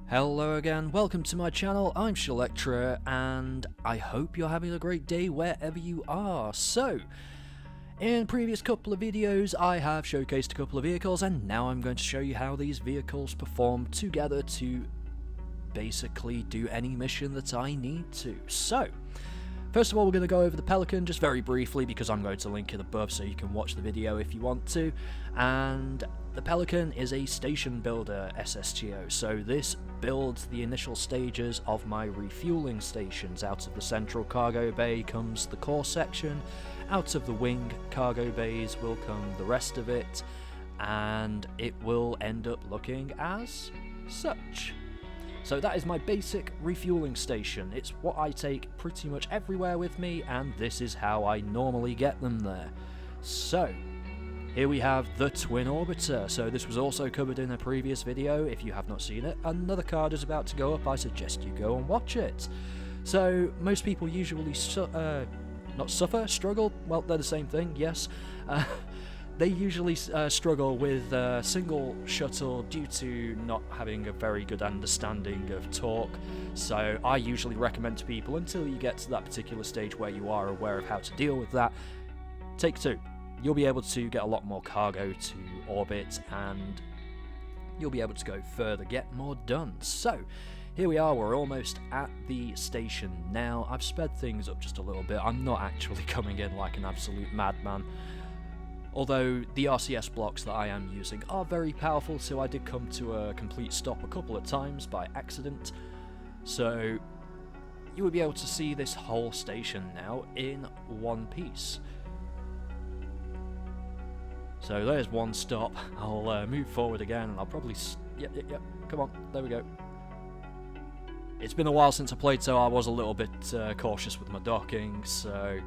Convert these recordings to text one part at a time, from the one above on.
Hello again, welcome to my channel, I'm Shalectra, and I hope you're having a great day wherever you are. So, in previous couple of videos I have showcased a couple of vehicles, and now I'm going to show you how these vehicles perform together to basically do any mission that I need to. So, first of all we're going to go over the Pelican just very briefly because I'm going to link it above so you can watch the video if you want to. And the Pelican is a station builder SSGO, so this builds the initial stages of my refueling stations. Out of the central cargo bay comes the core section, out of the wing cargo bays will come the rest of it, and it will end up looking as such. So that is my basic refueling station. It's what I take pretty much everywhere with me, and this is how I normally get them there. So, here we have the Twin Orbiter. So this was also covered in a previous video. If you have not seen it, another card is about to go up. I suggest you go and watch it. So most people usually struggle, well, they're the same thing, yes. They usually struggle with single shuttle due to not having a very good understanding of torque. So I usually recommend to people, until you get to that particular stage where you are aware of how to deal with that, take two. You'll be able to get a lot more cargo to orbit, and you'll be able to go further, get more done. So, here we are, we're almost at the station now. I've sped things up just a little bit. I'm not actually coming in like an absolute madman. Although the RCS blocks that I am using are very powerful, so I did come to a complete stop a couple of times by accident. So, you will be able to see this whole station now in one piece. So there's one stop. I'll move forward again, and I'll probably... Yep, come on, there we go. It's been a while since I played, so I was a little bit cautious with my docking, so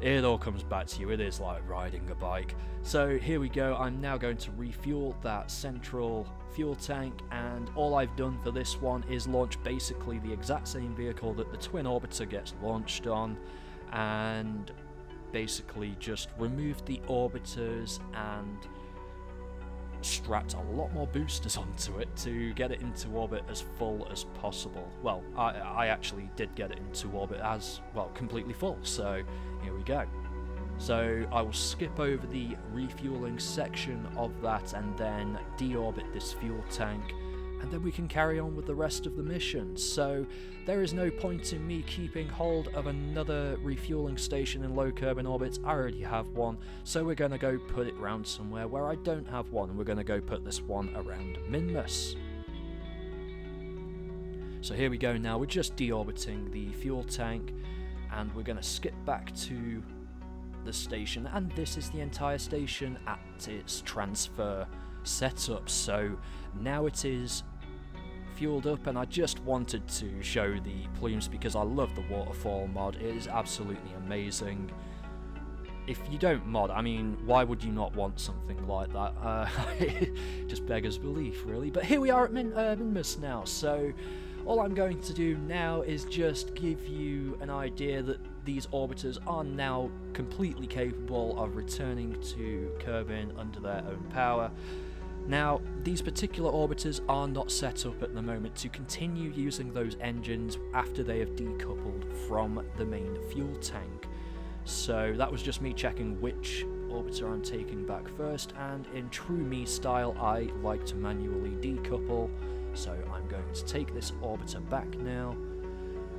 it all comes back to you. It is like riding a bike. So here we go. I'm now going to refuel that central fuel tank, and all I've done for this one is launch basically the exact same vehicle that the Twin Orbiter gets launched on, and basically just removed the orbiters and strapped a lot more boosters onto it to get it into orbit as full as possible. Well, I actually did get it into orbit as, well, completely full, so here we go. So I will skip over the refueling section of that and then deorbit this fuel tank, and then we can carry on with the rest of the mission. So there is no point in me keeping hold of another refueling station in low Kerbin orbit. I already have one, so we're going to go put it round somewhere where I don't have one, and we're going to go put this one around Minmus. So here we go now, we're just deorbiting the fuel tank, and we're going to skip back to the station, and this is the entire station at its transfer setup. So now it is fueled up, and I just wanted to show the plumes because I love the waterfall mod. It is absolutely amazing. If you don't mod, I mean, why would you not want something like that? Just beggars belief, really. But here we are at Minmus now, so all I'm going to do now is just give you an idea that these orbiters are now completely capable of returning to Kerbin under their own power. Now, these particular orbiters are not set up at the moment to continue using those engines after they have decoupled from the main fuel tank. So that was just me checking which orbiter I'm taking back first, and in true me style I like to manually decouple, so I'm going to take this orbiter back now.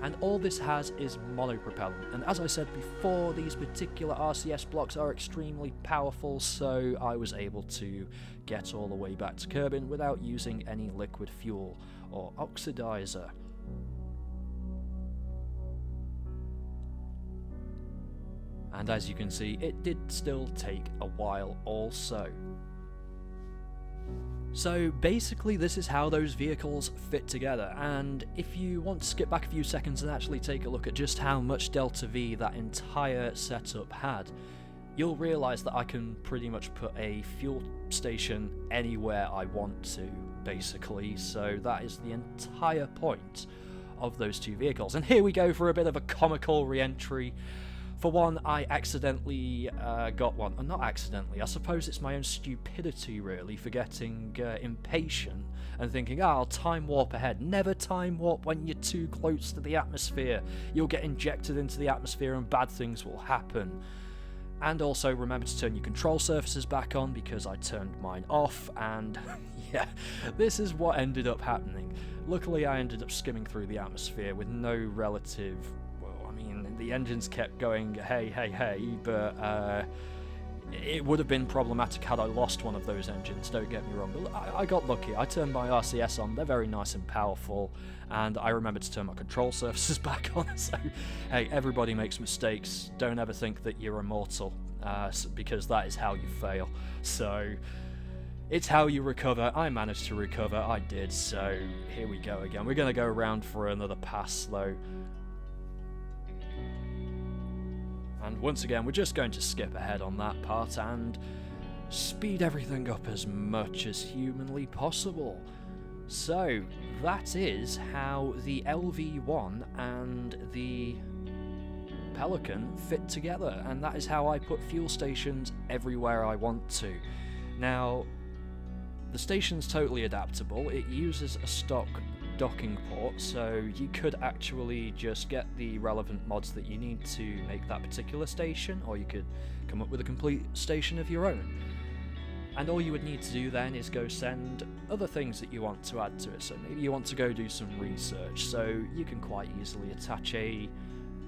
And all this has is monopropellant, and as I said before, these particular RCS blocks are extremely powerful, so I was able to get all the way back to Kerbin without using any liquid fuel or oxidizer. And as you can see, it did still take a while also. So basically this is how those vehicles fit together, and if you want to skip back a few seconds and actually take a look at just how much Delta V that entire setup had, you'll realise that I can pretty much put a fuel station anywhere I want to, basically, so that is the entire point of those two vehicles. And here we go for a bit of a comical re-entry For one, I accidentally got one. Or not accidentally, I suppose it's my own stupidity, really, for getting impatient and thinking, I'll time warp ahead. Never time warp when you're too close to the atmosphere. You'll get injected into the atmosphere and bad things will happen. And also remember to turn your control surfaces back on, because I turned mine off, and yeah, this is what ended up happening. Luckily, I ended up skimming through the atmosphere with no relative... The engines kept going, hey, but it would have been problematic had I lost one of those engines, don't get me wrong. But I got lucky. I turned my RCS on, they're very nice and powerful, and I remembered to turn my control surfaces back on. So, hey, everybody makes mistakes. Don't ever think that you're immortal, because that is how you fail. So, it's how you recover. I managed to recover, I did, so here we go again. We're going to go around for another pass slow. And once again, we're just going to skip ahead on that part and speed everything up as much as humanly possible. So, that is how the LV1 and the Pelican fit together, and that is how I put fuel stations everywhere I want to. Now, the station's totally adaptable. It uses a stock docking port, so you could actually just get the relevant mods that you need to make that particular station, or you could come up with a complete station of your own. And all you would need to do then is go send other things that you want to add to it. So maybe you want to go do some research, so you can quite easily attach a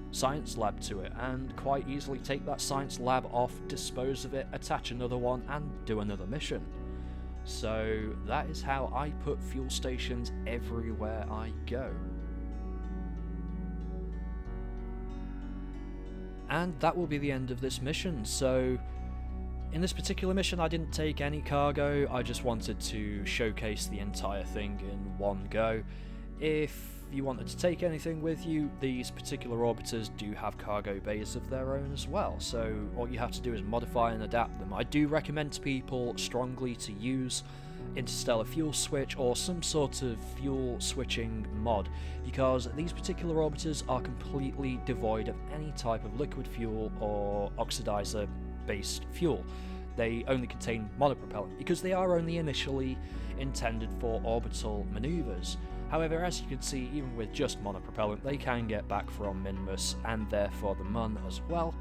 science lab to it and quite easily take that science lab off, dispose of it, attach another one and do another mission. So that is how I put fuel stations everywhere I go. And that will be the end of this mission. So in this particular mission I didn't take any cargo, I just wanted to showcase the entire thing in one go. If you wanted to take anything with you, these particular orbiters do have cargo bays of their own as well, so all you have to do is modify and adapt them. I do recommend to people strongly to use interstellar fuel switch or some sort of fuel switching mod, because these particular orbiters are completely devoid of any type of liquid fuel or oxidizer based fuel. They only contain monopropellant because they are only initially intended for orbital maneuvers. However, as you can see, even with just monopropellant, they can get back from Minmus and therefore the Mun as well.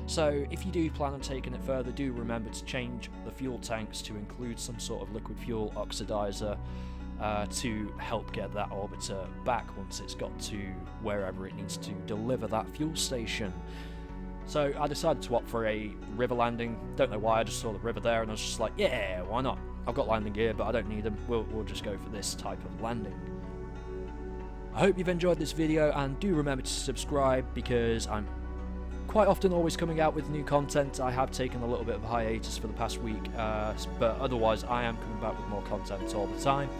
So if you do plan on taking it further, do remember to change the fuel tanks to include some sort of liquid fuel oxidizer to help get that orbiter back once it's got to wherever it needs to deliver that fuel station. So I decided to opt for a river landing. Don't know why, I just saw the river there and I was just like, yeah, why not? I've got landing gear, but I don't need them. We'll just go for this type of landing. I hope you've enjoyed this video, and do remember to subscribe because I'm quite often always coming out with new content. I have taken a little bit of a hiatus for the past week, but otherwise I am coming back with more content all the time.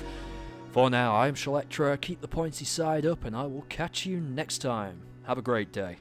For now, I'm Shalectra, keep the pointy side up, and I will catch you next time. Have a great day.